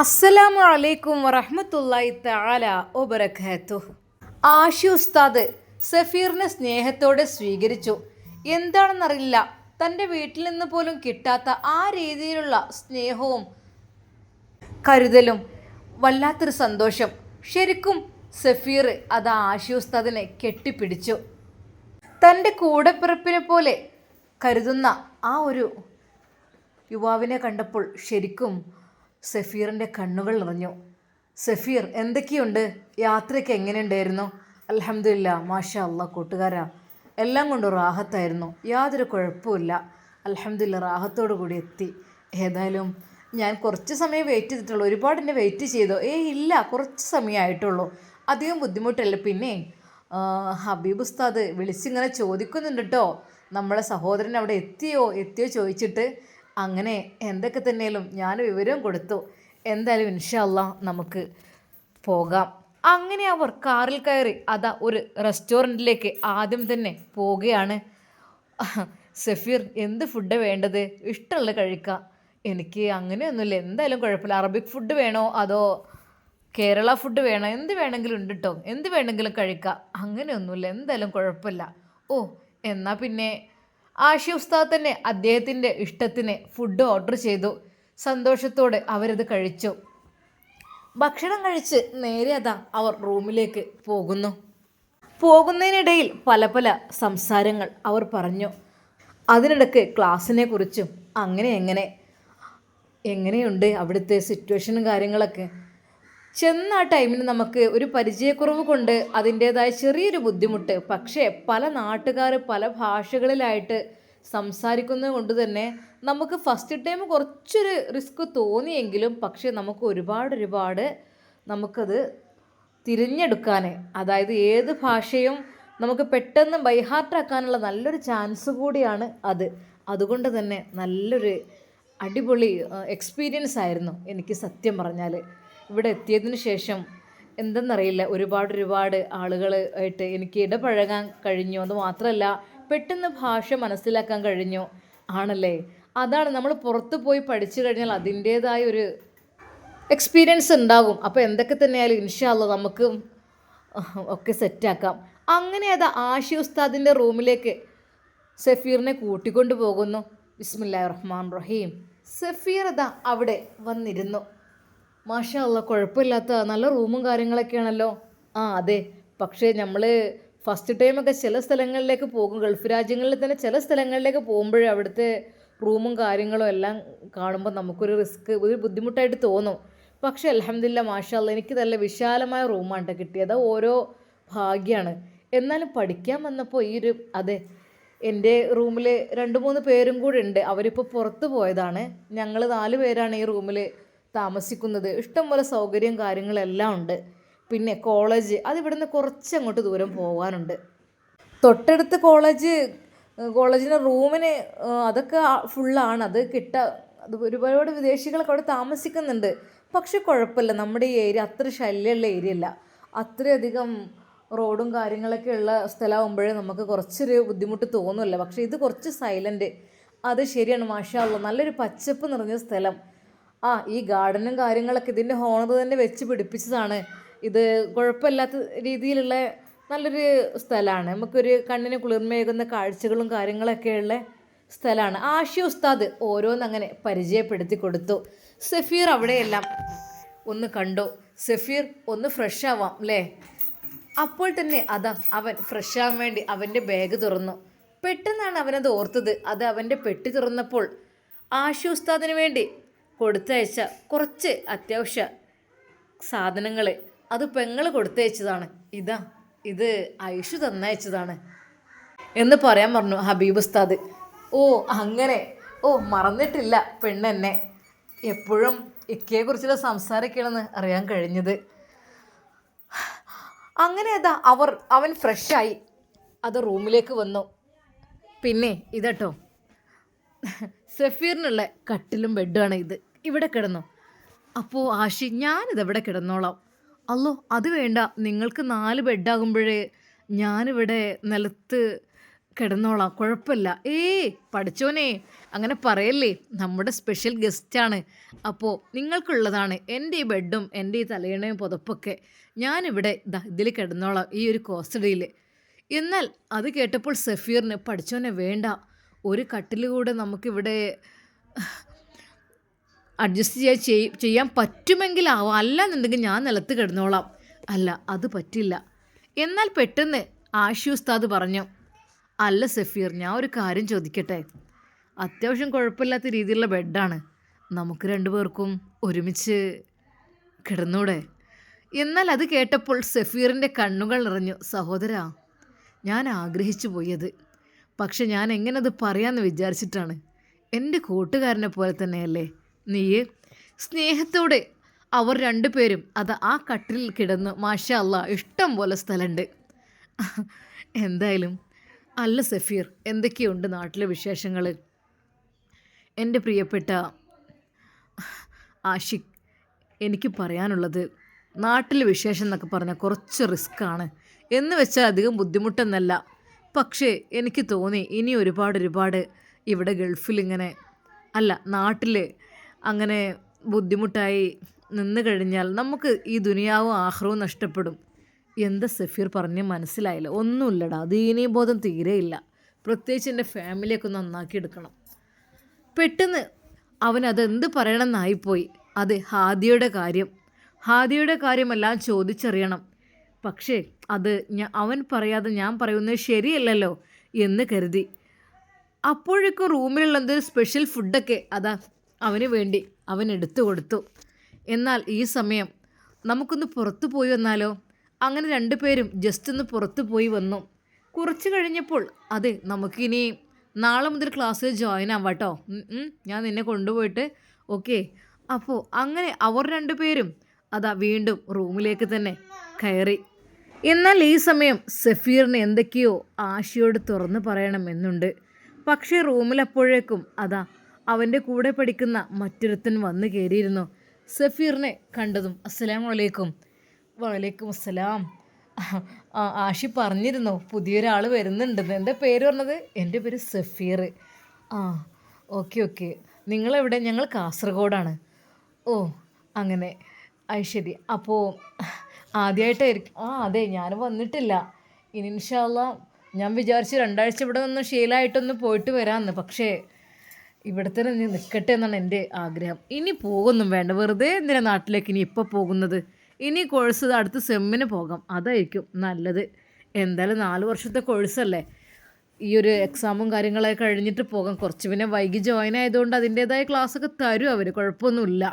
അസ്സലാമു അലൈക്കും വറഹ്മത്തുള്ളാഹി തആല വബറകാതുഹു. ആഷി ഉസ്താദ് സഫീറിനെ സ്നേഹത്തോടെ സ്വീകരിച്ചു. എന്താണെന്നറിയില്ല, തൻ്റെ വീട്ടിൽ നിന്ന് പോലും കിട്ടാത്ത ആ രീതിയിലുള്ള സ്നേഹവും കരുതലും, വല്ലാത്തൊരു സന്തോഷം. ശരിക്കും സഫീർ അത് ആഷി ഉസ്താദിനെ കെട്ടിപ്പിടിച്ചു. തൻ്റെ കൂടെപ്പിറപ്പിനെ പോലെ കരുതുന്ന ആ ഒരു യുവാവിനെ കണ്ടപ്പോൾ ശരിക്കും സഫീറിൻ്റെ കണ്ണുകൾ നിറഞ്ഞു. സഫീർ, എന്തൊക്കെയുണ്ട്? യാത്രയ്ക്ക് എങ്ങനെയുണ്ടായിരുന്നു? അൽഹംദുലില്ലാ, മാഷാ അല്ലാഹ് കൂട്ടുകാരാ, എല്ലാം കൊണ്ട് റാഹത്തായിരുന്നു, യാതൊരു കുഴപ്പമില്ല, അൽഹംദുലില്ലാ, റാഹത്തോടു കൂടി എത്തി. ഏതായാലും ഞാൻ കുറച്ച് സമയം വെയിറ്റ് ചെയ്തിട്ടുള്ളൂ. ഒരുപാട് എന്നെ വെയിറ്റ് ചെയ്തോ? ഇല്ല, കുറച്ച് സമയമായിട്ടുള്ളൂ, അധികം ബുദ്ധിമുട്ടല്ല. പിന്നെ ഹബീബ് ഉസ്താദ് വിളിച്ചിങ്ങനെ ചോദിക്കുന്നുണ്ട് കേട്ടോ, നമ്മളെ സഹോദരൻ അവിടെ എത്തിയോ ചോദിച്ചിട്ട്. അങ്ങനെ എന്തൊക്കെ തന്നെയാലും ഞാൻ വിവരവും കൊടുത്തു. എന്തായാലും ഇൻഷാ അല്ലാഹ് നമുക്ക് പോകാം. അങ്ങനെ അവർ കാറിൽ കയറി അതാ ഒരു റെസ്റ്റോറൻറ്റിലേക്ക് ആദ്യം തന്നെ പോവുകയാണ്. സഫീർ, എന്ത് ഫുഡ് വേണ്ടത്? ഇഷ്ടമുള്ള കഴിക്കാം. എനിക്ക് അങ്ങനെയൊന്നുമില്ല, എന്തായാലും കുഴപ്പമില്ല. അറബിക് ഫുഡ് വേണോ അതോ കേരള ഫുഡ് വേണോ? എന്ത് വേണമെങ്കിലും ഉണ്ട് കേട്ടോ, എന്ത് വേണമെങ്കിലും കഴിക്കാം, അങ്ങനെയൊന്നുമില്ല, എന്തായാലും കുഴപ്പമില്ല. ഓ, എന്നാൽ പിന്നെ ആഷി ഉസ്താദ് തന്നെ അദ്ദേഹത്തിൻ്റെ ഇഷ്ടത്തിന് ഫുഡ് ഓർഡർ ചെയ്തു. സന്തോഷത്തോടെ അവരത് കഴിച്ചു. ഭക്ഷണം കഴിച്ച് നേരെ അതാ അവർ റൂമിലേക്ക് പോകുന്നതിനിടയിൽ പല പല സംസാരങ്ങൾ അവർ പറഞ്ഞു. അതിനിടയ്ക്ക് ക്ലാസ്സിനെ കുറിച്ചും എങ്ങനെയുണ്ട് അവിടുത്തെ സിറ്റുവേഷനും കാര്യങ്ങളൊക്കെ. ചെന്ന ആ ടൈമിന് നമുക്ക് ഒരു പരിചയക്കുറവ് കൊണ്ട് അതിൻ്റേതായ ചെറിയൊരു ബുദ്ധിമുട്ട്. പക്ഷേ പല നാട്ടുകാർ പല ഭാഷകളിലായിട്ട് സംസാരിക്കുന്നത് കൊണ്ട് തന്നെ നമുക്ക് ഫസ്റ്റ് ടൈം കുറച്ചൊരു റിസ്ക് തോന്നിയെങ്കിലും പക്ഷേ നമുക്ക് ഒരുപാട് നമുക്കത് തിരിഞ്ഞെടുക്കാൻ, അതായത് ഏത് ഭാഷയും നമുക്ക് പെട്ടെന്ന് ബൈഹാർട്ടാക്കാനുള്ള നല്ലൊരു ചാൻസ് കൂടിയാണ് അത്. അതുകൊണ്ട് തന്നെ നല്ലൊരു അടിപൊളി എക്സ്പീരിയൻസ് ആയിരുന്നു എനിക്ക് സത്യം പറഞ്ഞാൽ. ഇവിടെ എത്തിയതിന് ശേഷം എന്തെന്നറിയില്ല, ഒരുപാട് ആളുകൾ ആയിട്ട് എനിക്ക് ഇടപഴകാൻ കഴിഞ്ഞു. അത് മാത്രമല്ല, പെട്ടെന്ന് ഭാഷ മനസ്സിലാക്കാൻ കഴിഞ്ഞു. ആണല്ലേ, അതാണ് നമ്മൾ പുറത്ത് പോയി പഠിച്ചു കഴിഞ്ഞാൽ അതിൻ്റേതായ ഒരു എക്സ്പീരിയൻസ് ഉണ്ടാകും. അപ്പോൾ എന്തൊക്കെ തന്നെയായാലും ഇൻഷാ അല്ലാഹ് നമുക്ക് ഒക്കെ സെറ്റാക്കാം. അങ്ങനെ അത് ആഷി ഉസ്താദിൻ്റെ റൂമിലേക്ക് സഫീറിനെ കൂട്ടിക്കൊണ്ട് പോകുന്നു. ബിസ്മില്ലാഹിർ റഹ്മാനിർ റഹീം. സഫീർ അതാ അവിടെ വന്നിരുന്നു. മാഷാ അല്ലാഹ്, കുഴപ്പമില്ലാത്ത നല്ല റൂമും കാര്യങ്ങളൊക്കെയാണല്ലോ. അതെ, പക്ഷേ നമ്മൾ ഫസ്റ്റ് ടൈമൊക്കെ ചില സ്ഥലങ്ങളിലേക്ക് പോകും, ഗൾഫ് രാജ്യങ്ങളിൽ തന്നെ ചില സ്ഥലങ്ങളിലേക്ക് പോകുമ്പോഴേ അവിടുത്തെ റൂമും കാര്യങ്ങളും എല്ലാം കാണുമ്പോൾ നമുക്കൊരു ഒരു ബുദ്ധിമുട്ടായിട്ട് തോന്നും. പക്ഷേ അൽഹംദുലില്ലാ, മാഷാ അല്ലാഹ്, എനിക്ക് നല്ല വിശാലമായ റൂമാണ് കിട്ടിയത്. ഓരോ ഭാഗ്യമാണ്. എന്നാലും പഠിക്കാൻ വന്നപ്പോൾ അതെ, എൻ്റെ റൂമിൽ 2-3 പേരും കൂടെ ഉണ്ട്. അവരിപ്പോൾ പുറത്ത് പോയതാണ്. ഞങ്ങൾ 4 പേരാണ് ഈ റൂമിൽ താമസിക്കുന്നത്. ഇഷ്ടംപോലെ സൗകര്യം കാര്യങ്ങളെല്ലാം ഉണ്ട്. പിന്നെ കോളേജ് അതിവിടുന്ന് കുറച്ചങ്ങോട്ട് ദൂരം പോകാനുണ്ട്. തൊട്ടടുത്ത് കോളേജിൻ്റെ റൂമിന് അതൊക്കെ ഫുള്ളാണ്. അത് ഒരുപാട് വിദേശികളൊക്കെ അവിടെ താമസിക്കുന്നുണ്ട്. പക്ഷെ കുഴപ്പമില്ല, നമ്മുടെ ഈ ഏരിയ അത്ര ശല്യമുള്ള ഏരിയ അല്ല. അത്രയധികം റോഡും കാര്യങ്ങളൊക്കെ ഉള്ള സ്ഥലമാകുമ്പോഴേ നമുക്ക് കുറച്ചൊരു ബുദ്ധിമുട്ട് തോന്നുമല്ല. പക്ഷേ ഇത് കുറച്ച് സൈലൻറ്റ്. അത് ശരിയാണ്, മാഷാ അല്ലാഹ്, നല്ലൊരു പച്ചപ്പ് നിറഞ്ഞ സ്ഥലം. ഈ ഗാർഡനും കാര്യങ്ങളൊക്കെ ഇതിൻ്റെ ഹോണർ തന്നെ വെച്ച് പിടിപ്പിച്ചതാണ്. ഇത് കുഴപ്പമില്ലാത്ത രീതിയിലുള്ള നല്ലൊരു സ്ഥലമാണ്. നമുക്കൊരു കണ്ണിന് കുളിർമയേകുന്ന കാഴ്ചകളും കാര്യങ്ങളൊക്കെയുള്ള സ്ഥലമാണ്. ആഷി ഉസ്താദ് ഓരോന്നങ്ങനെ പരിചയപ്പെടുത്തി കൊടുത്തു. സഫീർ അവിടെയെല്ലാം ഒന്ന് കണ്ടു. സഫീർ, ഒന്ന് ഫ്രഷ് ആവാം അല്ലേ? അപ്പോൾ തന്നെ അതാ അവൻ ഫ്രഷ് ആവാൻ വേണ്ടി അവൻ്റെ ബാഗ് തുറന്നു. പെട്ടെന്നാണ് അവനത് ഓർത്തത്. അത് അവൻ്റെ പെട്ടി തുറന്നപ്പോൾ ആഷി ഉസ്താദിന് വേണ്ടി കൊടുത്തയച്ച കുറച്ച് അത്യാവശ്യ സാധനങ്ങൾ അത് പെങ്ങൾ കൊടുത്തയച്ചതാണ്. ഇത് ഐഷു തന്നയച്ചതാണ് എന്ന് പറയാൻ പറഞ്ഞു ഹബീബ് ഉസ്താദ്. അങ്ങനെ മറന്നിട്ടില്ല പെണ്ണെന്നെ. എപ്പോഴും ഇക്കയെക്കുറിച്ചുള്ള സംസാരമൊക്കെയാണെന്ന് അറിയാൻ കഴിഞ്ഞത്. അങ്ങനെ അവൻ ഫ്രഷായി അത് റൂമിലേക്ക് വന്നു. പിന്നെ ഇതട്ടോ, സഫീറിനുള്ള കട്ടിലും ബെഡുമാണ് ഇത്. ഇവിടെ കിടന്നോ. അപ്പോൾ ആഷി, ഞാനിതെവിടെ കിടന്നോളാം. അല്ലോ, അത് വേണ്ട, നിങ്ങൾക്ക് 4 ബെഡാകുമ്പോഴേ ഞാനിവിടെ നിലത്ത് കിടന്നോളാം, കുഴപ്പമില്ല. പഠിച്ചോനെ, അങ്ങനെ പറയല്ലേ, നമ്മുടെ സ്പെഷ്യൽ ഗസ്റ്റാണ്. അപ്പോൾ നിങ്ങൾക്കുള്ളതാണ് എൻ്റെ ഈ ബെഡും എൻ്റെ ഈ തലയണയും പുതപ്പൊക്കെ. ഞാനിവിടെ ഇതിൽ കിടന്നോളാം, ഈ ഒരു കോസ്റ്റഡിയിൽ. എന്നാൽ അത് കേട്ടപ്പോൾ സഫീറിന് പഠിച്ചോനെ വേണ്ട, ഒരു കട്ടിൽ കൂടെ നമുക്കിവിടെ അഡ്ജസ്റ്റ് ചെയ്യാൻ പറ്റുമെങ്കിലാവാം, അല്ലാന്നുണ്ടെങ്കിൽ ഞാൻ നിലത്ത് കിടന്നോളാം. അല്ല, അത് പറ്റില്ല. എന്നാൽ പെട്ടെന്ന് ആഷി ഉസ്താദ് പറഞ്ഞു, അല്ല സഫീർ, ഞാൻ ഒരു കാര്യം ചോദിക്കട്ടെ. അത്യാവശ്യം കുഴപ്പമില്ലാത്ത രീതിയിലുള്ള ബെഡാണ്, നമുക്ക് രണ്ടുപേർക്കും ഒരുമിച്ച് കിടന്നൂടെ? എന്നാൽ അത് കേട്ടപ്പോൾ സഫീറിൻ്റെ കണ്ണുകൾ നിറഞ്ഞു. സഹോദരാ, ഞാൻ ആഗ്രഹിച്ചു പോയത്, പക്ഷെ ഞാൻ എങ്ങനെ അത് പറയാമെന്ന് വിചാരിച്ചിട്ടാണ്. എൻ്റെ കൂട്ടുകാരനെ പോലെ തന്നെയല്ലേ നീ? സ്നേഹത്തോടെ അവർ രണ്ടുപേരും ആ കട്ടിലിൽ കിടന്ന് മാഷാ അല്ലാ, ഇഷ്ടം പോലെ സ്ഥലമുണ്ട്. എന്തായാലും അല്ല സഫീർ, എന്തൊക്കെയുണ്ട് നാട്ടിലെ വിശേഷങ്ങൾ? എൻ്റെ പ്രിയപ്പെട്ട ആഷിഖ്, എനിക്ക് പറയാനുള്ളത്, നാട്ടിലെ വിശേഷം എന്നൊക്കെ പറഞ്ഞാൽ കുറച്ച് റിസ്ക്കാണ്. എന്ന് വെച്ചാൽ അധികം ബുദ്ധിമുട്ടെന്നല്ല. പക്ഷേ എനിക്ക് തോന്നി ഇനി ഒരുപാട് ഇവിടെ ഗൾഫിലിങ്ങനെ അല്ല നാട്ടിൽ അങ്ങനെ ബുദ്ധിമുട്ടായി നിന്ന് കഴിഞ്ഞാൽ നമുക്ക് ഈ ദുനിയാവും ആഹ്റവും നഷ്ടപ്പെടും. എന്താ സഫീർ പറഞ്ഞ് മനസ്സിലായില്ല? ഒന്നുമില്ലടാ, ദീനീബോധം തീരെയില്ല. പ്രത്യേകിച്ച് എൻ്റെ ഫാമിലിയൊക്കെ നന്നാക്കി എടുക്കണം. പെട്ടെന്ന് അവനതെന്ത് പറയണമെന്നായിപ്പോയി. അത് ഹാദിയുടെ കാര്യമെല്ലാം ചോദിച്ചറിയണം. പക്ഷേ അത് അവൻ പറയാതെ ഞാൻ പറയുന്നത് ശരിയല്ലല്ലോ എന്ന് കരുതി. അപ്പോഴേക്കും റൂമിലുള്ള എന്തൊരു സ്പെഷ്യൽ ഫുഡൊക്കെ അവന് വേണ്ടി അവൻ എടുത്തു കൊടുത്തു. എന്നാൽ ഈ സമയം നമുക്കൊന്ന് പുറത്തു പോയി വന്നാലോ? അങ്ങനെ രണ്ടുപേരും ജസ്റ്റ് ഒന്ന് പുറത്തു പോയി വന്നു. കുറച്ച് കഴിഞ്ഞപ്പോൾ നമുക്കിനി നാളെ മുതൽ ക്ലാസ്സിൽ ജോയിൻ ആവാം കേട്ടോ, ഞാൻ നിന്നെ കൊണ്ടുപോയിട്ട്. ഓക്കെ. അപ്പോൾ അങ്ങനെ അവർ രണ്ടുപേരും വീണ്ടും റൂമിലേക്ക് തന്നെ കയറി. എന്നാൽ ഈ സമയം സഫീറിന് എന്തൊക്കെയോ ആഷിയോട് തുറന്നു പറയണമെന്നുണ്ട്. പക്ഷേ റൂമിലപ്പോഴേക്കും അവൻ്റെ കൂടെ പഠിക്കുന്ന മറ്റൊരുത്തൻ വന്നു കയറിയിരുന്നു. സഫീറിനെ കണ്ടതും അസ്സലാമു അലൈക്കും. വലൈക്കും അസ്സലാം. ആഷി പറഞ്ഞിരുന്നോ പുതിയൊരാൾ വരുന്നുണ്ടെന്ന്? എൻ്റെ പേര് പറഞ്ഞത്? എൻ്റെ പേര് സഫീർ. ഓക്കെ. നിങ്ങളെവിടെ? ഞങ്ങൾ കാസർഗോഡാണ്. ഓ അങ്ങനെ, അത് ശരി. അപ്പോൾ ആദ്യമായിട്ടായിരിക്കും? അതെ, ഞാൻ വന്നിട്ടില്ല. ഇനി ഇൻഷാ അല്ലാ ഞാൻ വിചാരിച്ചു 2 ആഴ്ച ഇവിടെ നിന്ന് ശീലമായിട്ടൊന്ന് പോയിട്ട് വരാമെന്ന്. പക്ഷേ ഇവിടെ തന്നെ നീ നിൽക്കട്ടെ എന്നാണ് എൻ്റെ ആഗ്രഹം. ഇനി പോകുന്നും വേണ്ട, വെറുതെ എന്തിനാ നാട്ടിലേക്ക് ഇനി ഇപ്പോൾ പോകുന്നത്? ഇനി കോഴ്സ് അടുത്ത സെമ്മിന് പോകാം, അതായിരിക്കും നല്ലത്. എന്തായാലും 4 വർഷത്തെ കോഴ്സല്ലേ, ഈ ഒരു എക്സാമും കാര്യങ്ങളൊക്കെ കഴിഞ്ഞിട്ട് പോകാം. കുറച്ച് പിന്നെ വൈകി ജോയിൻ ആയതുകൊണ്ട് അതിൻ്റേതായ ക്ലാസ്സൊക്കെ തരും അവർ, കുഴപ്പമൊന്നുമില്ല.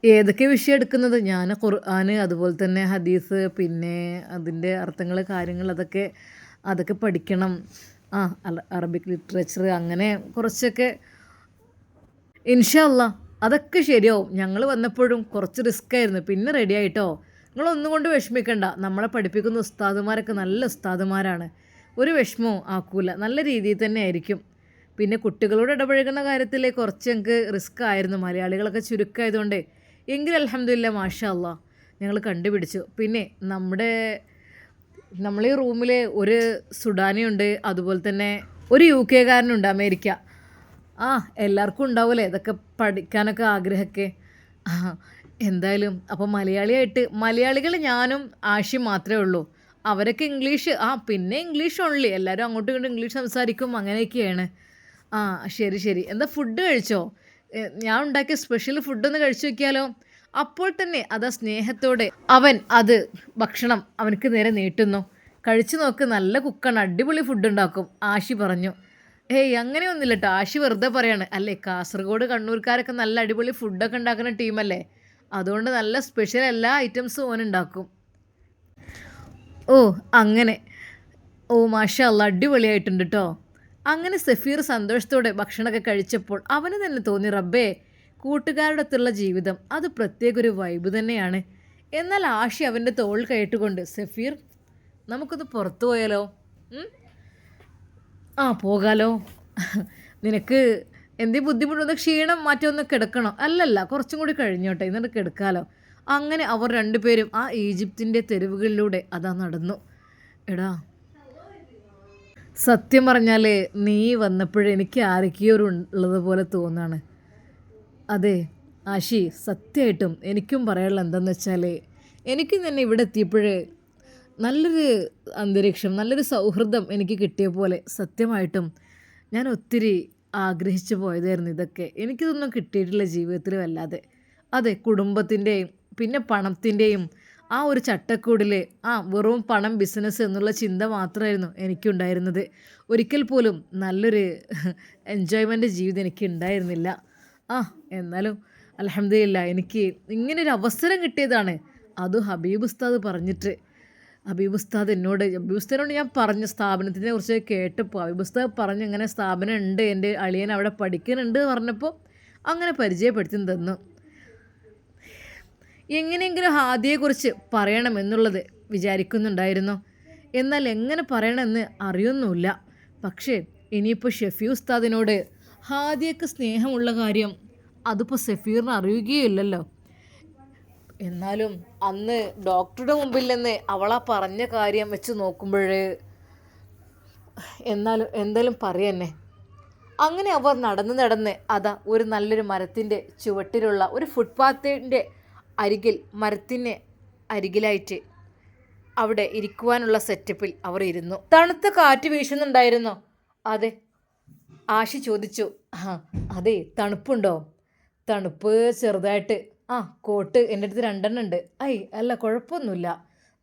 ഏതൊക്കെ വിഷയം എടുക്കുന്നത്? ഞാൻ ഖുർആൻ, അതുപോലെ തന്നെ ഹദീസ്, പിന്നെ അതിൻ്റെ അർത്ഥങ്ങൾ, കാര്യങ്ങൾ, അതൊക്കെ പഠിക്കണം. അറബിക് ലിറ്ററേച്ചർ, അങ്ങനെ കുറച്ചൊക്കെ. ഇൻഷാ അല്ലാ അതൊക്കെ ശരിയാവും. ഞങ്ങൾ വന്നപ്പോഴും കുറച്ച് റിസ്ക് ആയിരുന്നു, പിന്നെ റെഡി ആയിട്ടോ. നിങ്ങളൊന്നും കൊണ്ട് വിഷമിക്കണ്ട, നമ്മളെ പഠിപ്പിക്കുന്ന ഉസ്താദുമാരൊക്കെ നല്ല ഉസ്താദുമാരാണ്, ഒരു വിഷമവും ആക്കൂല, നല്ല രീതിയിൽ തന്നെ ആയിരിക്കും. പിന്നെ കുട്ടികളോട് ഇടപഴകുന്ന കാര്യത്തിൽ കുറച്ച് ഞങ്ങൾക്ക് റിസ്ക് ആയിരുന്നു, മലയാളികളൊക്കെ ചുരുക്കമായതുകൊണ്ട്. എങ്കിലും അൽഹംദുലില്ലാ മാഷാ അല്ലാ ഞങ്ങൾ കണ്ടുപിടിച്ചു. പിന്നെ നമ്മളീ റൂമിൽ ഒരു സുഡാനിയുണ്ട്, അതുപോലെ തന്നെ ഒരു UK കാരനുണ്ട്, അമേരിക്ക. എല്ലാവർക്കും ഉണ്ടാവില്ലേ ഇതൊക്കെ പഠിക്കാനൊക്കെ ആഗ്രഹമൊക്കെ. എന്തായാലും അപ്പോൾ മലയാളികൾ ഞാനും ആഷിയും മാത്രമേ ഉള്ളൂ. അവരൊക്കെ ഇംഗ്ലീഷ്, പിന്നെ ഇംഗ്ലീഷ് ഓൺലി, എല്ലാവരും അങ്ങോട്ടും ഇങ്ങോട്ടും ഇംഗ്ലീഷ് സംസാരിക്കും, അങ്ങനെയൊക്കെയാണ്. ശരി. എന്താ ഫുഡ് കഴിച്ചോ? ഞാൻ ഉണ്ടാക്കിയ സ്പെഷ്യൽ ഫുഡൊന്ന് കഴിച്ചു നോക്കിയാലോ? അപ്പോൾ തന്നെ സ്നേഹത്തോടെ അവൻ ഭക്ഷണം അവനക്ക് നേരെ നീട്ടുന്നു. കഴിച്ചു നോക്ക്, നല്ല കുക്കാണ്, അടിപൊളി ഫുഡ് ഉണ്ടാക്കും, ആഷി പറഞ്ഞു. അങ്ങനെയൊന്നുമില്ല കേട്ടോ, ആഷി വെറുതെ പറയാണ്. അല്ലേ, കാസർഗോഡ് കണ്ണൂർക്കാരൊക്കെ നല്ല അടിപൊളി ഫുഡൊക്കെ ഉണ്ടാക്കുന്ന ടീമല്ലേ, അതുകൊണ്ട് നല്ല സ്പെഷ്യൽ എല്ലാ ഐറ്റംസും ഓനുണ്ടാക്കും. അങ്ങനെ. മാഷാ അല്ലാ അടിപൊളിയായിട്ടുണ്ട് കേട്ടോ. അങ്ങനെ സഫീർ സന്തോഷത്തോടെ ഭക്ഷണമൊക്കെ കഴിച്ചപ്പോൾ അവന് തന്നെ തോന്നി, റബ്ബേ, കൂട്ടുകാരുടെ അടുത്തുള്ള ജീവിതം അത് പ്രത്യേക ഒരു വൈബ് തന്നെയാണ്. എന്നാൽ ആഷി അവൻ്റെ തോൾ കയറ്റുകൊണ്ട്, സഫീർ നമുക്കൊന്ന് പുറത്തു പോയാലോ? പോകാലോ. നിനക്ക് എന്തേ ബുദ്ധിമുട്ടൊന്ന്, ക്ഷീണം മാറ്റമൊന്ന് കിടക്കണോ? അല്ലല്ല, കുറച്ചും കൂടി കഴിഞ്ഞോട്ടെ, എന്നിട്ട് കിടക്കാലോ. അങ്ങനെ അവർ രണ്ടുപേരും ഈജിപ്തിൻ്റെ തെരുവുകളിലൂടെ നടന്നു. എടാ സത്യം പറഞ്ഞാൽ നീ വന്നപ്പോഴേ എനിക്ക് ആരൊക്കെയോ ഉള്ളതുപോലെ തോന്നാണ്. അതെ ആശി, സത്യമായിട്ടും എനിക്കും പറയാനുള്ള എന്താണെന്ന് വെച്ചാൽ, എനിക്കും തന്നെ ഇവിടെ എത്തിയപ്പോഴേ നല്ലൊരു അന്തരീക്ഷം, നല്ലൊരു സൗഹൃദം എനിക്ക് കിട്ടിയ പോലെ സത്യമായിട്ടും ഞാൻ ഒത്തിരി ആഗ്രഹിച്ചു പോയതായിരുന്നു ഇതൊക്കെ. എനിക്കിതൊന്നും കിട്ടിയിട്ടില്ല ജീവിതത്തിൽ വല്ലാതെ. അതെ, കുടുംബത്തിൻ്റെയും പിന്നെ പണത്തിൻ്റെയും ആ ഒരു ചട്ടക്കൂടിൽ വെറും പണം, ബിസിനസ് എന്നുള്ള ചിന്ത മാത്രമായിരുന്നു എനിക്കുണ്ടായിരുന്നത്. ഒരിക്കൽ പോലും നല്ലൊരു എൻജോയ്മെൻ്റ് ജീവിതം എനിക്ക് ഉണ്ടായിരുന്നില്ല. എന്നാലും അൽഹംദുലില്ലാ എനിക്ക് ഇങ്ങനൊരു അവസരം കിട്ടിയതാണ്. അതും ഹബീബ് ഉസ്താദ് പറഞ്ഞിട്ട്. ഹബീബ് ഉസ്താദിനോട് ഞാൻ പറഞ്ഞ സ്ഥാപനത്തിനെ കുറിച്ച് കേട്ടപ്പോൾ ഹബീബ് ഉസ്താദ് പറഞ്ഞു ഇങ്ങനെ സ്ഥാപനം ഉണ്ട്, എൻ്റെ അളിയൻ അവിടെ പഠിക്കുന്നുണ്ട് പറഞ്ഞപ്പോൾ അങ്ങനെ പരിചയപ്പെടുത്തി തന്നു. എങ്ങനെയെങ്കിലും ഹാദിയെക്കുറിച്ച് പറയണമെന്നുള്ളത് വിചാരിക്കുന്നുണ്ടായിരുന്നു. എന്നാൽ എങ്ങനെ പറയണമെന്ന് അറിയൊന്നുമില്ല. പക്ഷേ ഇനിയിപ്പോൾ ഷെഫി ഉസ്താദിനോട് ഹാദിയക്ക് സ്നേഹമുള്ള കാര്യം അതിപ്പോൾ സഫീറിന് അറിയുകയില്ലല്ലോ. എന്നാലും അന്ന് ഡോക്ടറുടെ മുമ്പിൽ നിന്ന് അവളാ പറഞ്ഞ കാര്യം വെച്ച് നോക്കുമ്പോൾ എന്തായാലും പറയന്നെ. അങ്ങനെ അവർ നടന്ന് അതാ ഒരു നല്ലൊരു മരത്തിൻ്റെ ചുവട്ടിലുള്ള ഒരു ഫുട്പാത്തിൻ്റെ മരത്തിന് അരികിലായിട്ട് അവിടെ ഇരിക്കുവാനുള്ള സെറ്റപ്പിൽ അവർ ഇരുന്നു. തണുത്ത കാറ്റ് വീശുന്നുണ്ടായിരുന്നോ? അതെ, ആശി ചോദിച്ചു. അതെ, തണുപ്പുണ്ടോ? തണുപ്പ് ചെറുതായിട്ട്. കോട്ട് എൻ്റെ അടുത്ത് 2 ഉണ്ട്. അല്ല കുഴപ്പമൊന്നുമില്ല.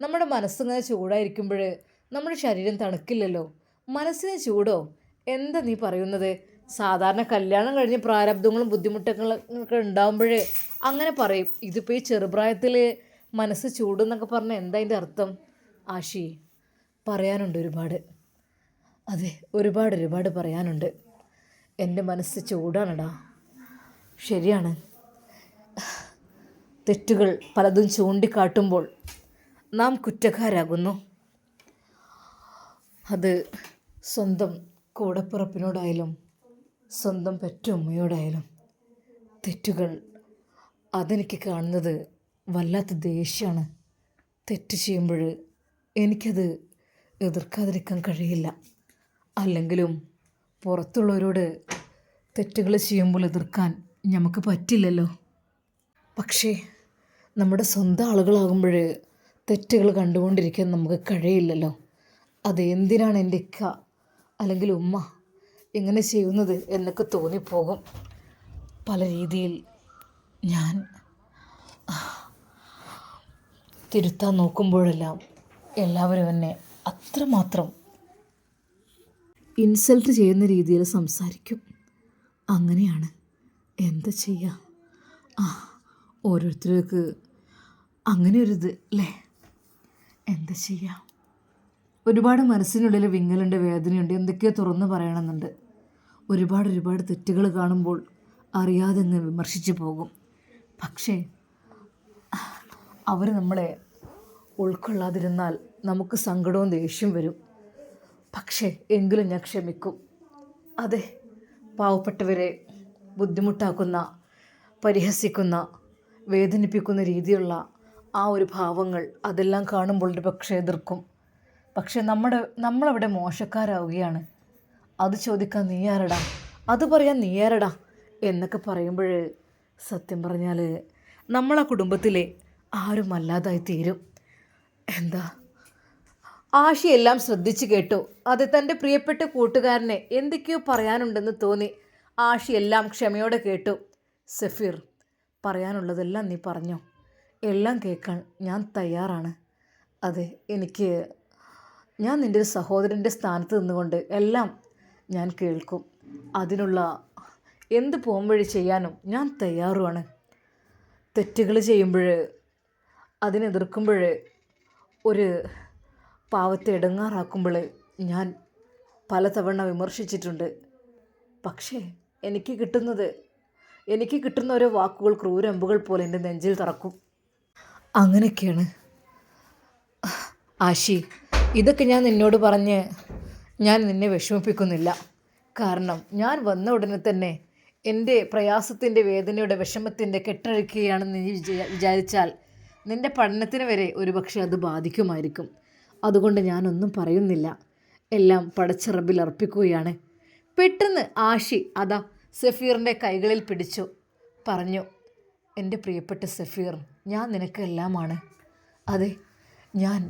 നമ്മുടെ മനസ്സിങ്ങനെ ചൂടായിരിക്കുമ്പോൾ നമ്മുടെ ശരീരം തണുക്കില്ലല്ലോ. മനസ്സിന് ചൂടോ? എന്താ നീ പറയുന്നത്? സാധാരണ കല്യാണം കഴിഞ്ഞ് പ്രാരബ്ധങ്ങളും ബുദ്ധിമുട്ടുകളൊക്കെ ഉണ്ടാകുമ്പോഴേ അങ്ങനെ പറയും. ഇതിപ്പോൾ ഈ ചെറുപ്രായത്തിൽ മനസ്സ് ചൂടെന്നൊക്കെ പറഞ്ഞാൽ എന്താ അതിൻ്റെ അർത്ഥം? ആശി, പറയാനുണ്ട് ഒരുപാട്. അതെ, ഒരുപാട് പറയാനുണ്ട്. എൻ്റെ മനസ്സ് ചൂടാണടാ. ശരിയാണ്, തെറ്റുകൾ പലതും ചൂണ്ടിക്കാട്ടുമ്പോൾ നാം കുറ്റക്കാരാകുന്നു. അത് സ്വന്തം കൂടപ്പിറപ്പിനോടായാലും സ്വന്തം പെറ്റമ്മയോടായാലും തെറ്റുകൾ അതെനിക്ക് കാണുന്നത് വല്ലാത്ത ദേഷ്യമാണ്. തെറ്റ് ചെയ്യുമ്പോൾ എനിക്കത് എതിർക്കാതിരിക്കാൻ കഴിയില്ല. അല്ലെങ്കിലും പുറത്തുള്ളവരോട് തെറ്റുകൾ ചെയ്യുമ്പോൾ എതിർക്കാൻ നമുക്ക് പറ്റില്ലല്ലോ. പക്ഷേ നമ്മുടെ സ്വന്തം ആളുകളാകുമ്പോൾ തെറ്റുകൾ കണ്ടുകൊണ്ടിരിക്കാൻ നമുക്ക് കഴിയില്ലല്ലോ. അതെന്തിനാണ് എൻ്റെ ഇക്ക അല്ലെങ്കിൽ ഉമ്മ ഇങ്ങനെ ചെയ്യുന്നത് എന്നൊക്കെ തോന്നിപ്പോകും. പല രീതിയിൽ ഞാൻ തിരുത്താൻ നോക്കുമ്പോഴെല്ലാം എല്ലാവരും എന്നെ അത്രമാത്രം ഇൻസൾട്ട് ചെയ്യുന്ന രീതിയിൽ സംസാരിക്കും. അങ്ങനെയാണ്, എന്താ ചെയ്യുക? ഓരോരുത്തർക്ക് അങ്ങനെ ഒരിത് അല്ലേ, എന്താ ചെയ്യുക? ഒരുപാട് മനസ്സിനുള്ളിൽ വിങ്ങലുണ്ട്, വേദനയുണ്ട്, എന്തൊക്കെയോ തുറന്ന് പറയണമെന്നുണ്ട്. ഒരുപാട് തെറ്റുകൾ കാണുമ്പോൾ അറിയാതെ അങ്ങ് വിമർശിച്ച് പോകും. പക്ഷേ അവർ നമ്മളെ ഉൾക്കൊള്ളാതിരുന്നാൽ നമുക്ക് സങ്കടവും ദേഷ്യം വരും. പക്ഷേ എങ്കിലും ഞാൻ ക്ഷമിക്കും. അതെ, പാവപ്പെട്ടവരെ ബുദ്ധിമുട്ടാക്കുന്ന, പരിഹസിക്കുന്ന, വേദനിപ്പിക്കുന്ന രീതിയിലുള്ള ആ ഒരു ഭാവങ്ങൾ അതെല്ലാം കാണുമ്പോൾ പക്ഷേ എതിർക്കും. പക്ഷെ നമ്മളവിടെ മോശക്കാരാവുകയാണ്. അത് ചോദിക്കാൻ നീ ആരടാ, അത് പറയാൻ നീ ആരടാ എന്നൊക്കെ പറയുമ്പോൾ സത്യം പറഞ്ഞാൽ നമ്മളാ കുടുംബത്തിലെ ആരും അല്ലാതായി തീരും. എന്താ ആശി എല്ലാം ശ്രദ്ധിച്ചു കേട്ടു. അത് തൻ്റെ പ്രിയപ്പെട്ട കൂട്ടുകാരനെ എന്തൊക്കെയോ പറയാനുണ്ടെന്ന് തോന്നി. ആഷി എല്ലാം ക്ഷമയോടെ കേട്ടു. സഫീർ, പറയാനുള്ളതെല്ലാം നീ പറഞ്ഞോ, എല്ലാം കേൾക്കാൻ ഞാൻ തയ്യാറാണ്. അതെ, ഞാൻ നിൻ്റെ ഒരു സഹോദരൻ്റെ സ്ഥാനത്ത് നിന്നുകൊണ്ട് എല്ലാം ഞാൻ കേൾക്കും. അതിനുള്ള എന്ത് പോംവഴി ചെയ്യാനും ഞാൻ തയ്യാറുമാണ്. തെറ്റുകൾ ചെയ്യുമ്പോൾ അതിനെതിർക്കുമ്പോൾ ഒരു പാവത്തെ ഇടങ്ങാറാക്കുമ്പോൾ ഞാൻ പലതവണ വിമർശിച്ചിട്ടുണ്ട്. പക്ഷേ എനിക്ക് കിട്ടുന്ന ഓരോ വാക്കുകൾ ക്രൂരമ്പുകൾ പോലെ എൻ്റെ നെഞ്ചിൽ തറക്കും. അങ്ങനെയൊക്കെയാണ് ആശി. ഇതൊക്കെ ഞാൻ നിന്നോട് പറഞ്ഞ് ഞാൻ നിന്നെ വിഷമിപ്പിക്കുന്നില്ല. കാരണം ഞാൻ വന്ന ഉടനെ തന്നെ എൻ്റെ പ്രയാസത്തിൻ്റെ, വേദനയുടെ, വിഷമത്തിൻ്റെ കെട്ടഴിക്കുകയാണെന്ന് നീ വിചാരിച്ചാൽ നിൻ്റെ പഠനത്തിന് വരെ ഒരുപക്ഷെ അത് ബാധിക്കുമായിരിക്കും. അതുകൊണ്ട് ഞാനൊന്നും പറയുന്നില്ല. എല്ലാം പടച്ച റബ്ബിൽ അർപ്പിക്കുകയാണ്. പെട്ടെന്ന് ആഷി അതാ സഫീറിൻ്റെ കൈകളിൽ പിടിച്ചു പറഞ്ഞു, എൻ്റെ പ്രിയപ്പെട്ട സഫീർ, ഞാൻ നിനക്ക് എല്ലാമാണ്. അതെ, ഞാൻ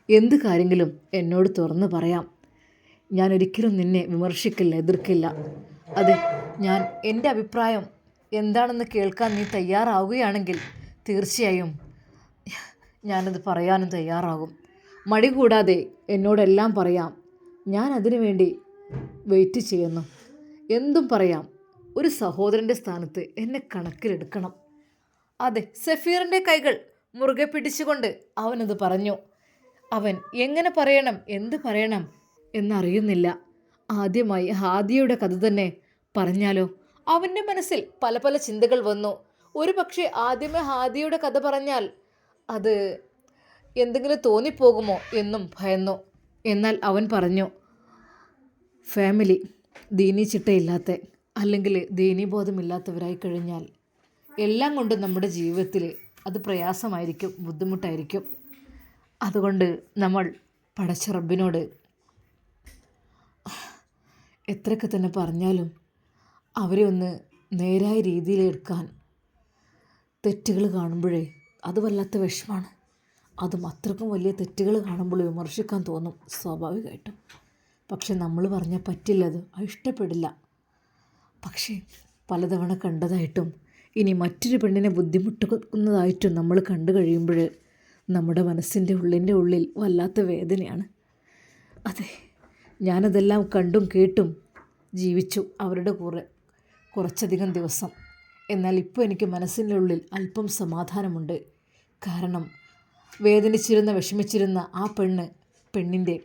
എന്ത് കാര്യങ്ങളും എന്നോട് തുറന്ന് പറയാം. ഞാൻ ഒരിക്കലും നിന്നെ വിമർശിക്കില്ല, എതിർക്കില്ല. അതെ, ഞാൻ എൻ്റെ അഭിപ്രായം എന്താണെന്ന് കേൾക്കാൻ നീ തയ്യാറാവുകയാണെങ്കിൽ തീർച്ചയായും ഞാനത് പറയാനും തയ്യാറാകും. മടി കൂടാതെ എന്നോടെല്ലാം പറയാം. ഞാൻ അതിനു വേണ്ടി വെയിറ്റ് ചെയ്യുന്നു. എന്തും പറയാം. ഒരു സഹോദരൻ്റെ സ്ഥാനത്ത് എന്നെ കണക്കിലെടുക്കണം. അതെ, സഫീറിൻ്റെ കൈകൾ മുറുകെ പിടിച്ചുകൊണ്ട് അവനത് പറഞ്ഞു. അവൻ എങ്ങനെ പറയണം, എന്ത് പറയണം എന്നറിയുന്നില്ല. ആദ്യമായി ഹാദിയയുടെ കഥ തന്നെ പറഞ്ഞാലോ? അവൻ്റെ മനസ്സിൽ പല പല ചിന്തകൾ വന്നു. ഒരു പക്ഷേ ആദ്യമേ ഹാദിയയുടെ കഥ പറഞ്ഞാൽ അത് എന്തെങ്കിലും തോന്നിപ്പോകുമോ എന്നും ഭയന്നു. എന്നാൽ അവൻ പറഞ്ഞു, ഫാമിലി ദീനീ ചിട്ടയില്ലാത്ത അല്ലെങ്കിൽ ദീനീബോധമില്ലാത്തവരായി കഴിഞ്ഞാൽ എല്ലാം കൊണ്ടും നമ്മുടെ ജീവിതത്തിൽ അത് പ്രയാസമായിരിക്കും, ബുദ്ധിമുട്ടായിരിക്കും. അതുകൊണ്ട് നമ്മൾ പടച്ച റബ്ബിനോട് എത്രയൊക്കെ തന്നെ പറഞ്ഞാലും അവരെ ഒന്ന് നേരായ രീതിയിലെടുക്കാൻ തെറ്റുകൾ കാണുമ്പോഴേ അത് വല്ലാത്ത വിഷമാണ്. അതും അത്രക്കും വലിയ തെറ്റുകൾ കാണുമ്പോൾ വിമർശിക്കാൻ തോന്നും സ്വാഭാവികമായിട്ടും. പക്ഷെ നമ്മൾ പറഞ്ഞാൽ പറ്റില്ല, അത് ഇഷ്ടപ്പെടില്ല. പക്ഷേ പലതവണ കണ്ടതായിട്ടും ഇനി മറ്റൊരു പെണ്ണിനെ ബുദ്ധിമുട്ടുന്നതായിട്ടും നമ്മൾ കണ്ടു കഴിയുമ്പോൾ നമ്മുടെ മനസ്സിൻ്റെ ഉള്ളിൽ വല്ലാത്ത വേദനയാണ്. അതെ, ഞാനതെല്ലാം കണ്ടും കേട്ടും ജീവിച്ചു അവരുടെ കൂടെ കുറച്ചധികം ദിവസം. എന്നാൽ ഇപ്പോൾ എനിക്ക് മനസ്സിൻ്റെ ഉള്ളിൽ അല്പം സമാധാനമുണ്ട്. കാരണം വേദനിച്ചിരുന്ന വിഷമിച്ചിരുന്ന ആ പെണ്ണിൻ്റെ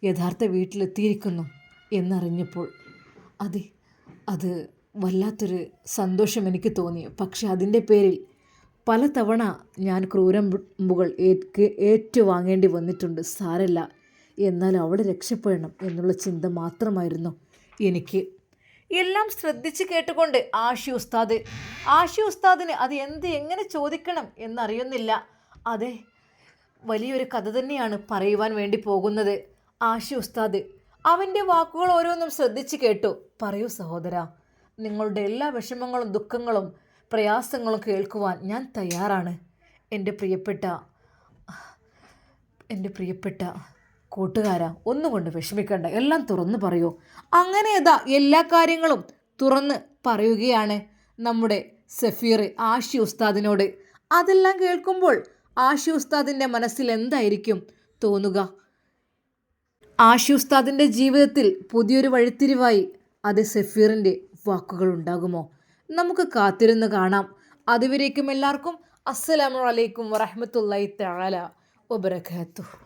യഥാർത്ഥ വീട്ടിലെത്തിയിരിക്കുന്നു എന്നറിഞ്ഞപ്പോൾ അതെ, അത് വല്ലാത്തൊരു സന്തോഷം എനിക്ക് തോന്നി. പക്ഷെ അതിൻ്റെ പേരിൽ പലതവണ ഞാൻ ക്രൂരമ്പുകൾ ഏറ്റുവാങ്ങേണ്ടി വന്നിട്ടുണ്ട്. സാരല്ല, എന്നാൽ അവൾ രക്ഷപ്പെടണം എന്നുള്ള ചിന്ത മാത്രമായിരുന്നു എനിക്ക്. എല്ലാം ശ്രദ്ധിച്ച് കേട്ടുകൊണ്ട് ആഷി ഉസ്താദിന് അത് എങ്ങനെ ചോദിക്കണം എന്നറിയുന്നില്ല. അതെ, വലിയൊരു കഥ തന്നെയാണ് പറയുവാൻ വേണ്ടി പോകുന്നത്. ആഷി ഉസ്താദ് അവൻ്റെ വാക്കുകൾ ഓരോന്നും ശ്രദ്ധിച്ച് കേട്ടു. പറയൂ സഹോദര, നിങ്ങളുടെ എല്ലാ വിഷമങ്ങളും ദുഃഖങ്ങളും പ്രയാസങ്ങളും കേൾക്കുവാൻ ഞാൻ തയ്യാറാണ്. എൻ്റെ പ്രിയപ്പെട്ട കൂട്ടുകാരാ, ഒന്നുകൊണ്ട് വിഷമിക്കണ്ട, എല്ലാം തുറന്നു പറയൂ. അങ്ങനെ എല്ലാ കാര്യങ്ങളും തുറന്ന് പറയുകയാണ് നമ്മുടെ സഫീർ ആഷി ഉസ്താദിനോട്. അതെല്ലാം കേൾക്കുമ്പോൾ ആഷി ഉസ്താദിൻ്റെ മനസ്സിൽ എന്തായിരിക്കും തോന്നുക? ആഷി ഉസ്താദിൻ്റെ ജീവിതത്തിൽ പുതിയൊരു വഴിത്തിരിവായി അത് സഫീറിൻ്റെ വാക്കുകൾ ഉണ്ടാകുമോ? നമുക്ക് കാത്തിരുന്ന് കാണാം. അതുവരേക്കും എല്ലാവർക്കും അസ്സലാമു അലൈക്കും വറഹ്മത്തുള്ളാഹി തആല വബറകാതുഹു.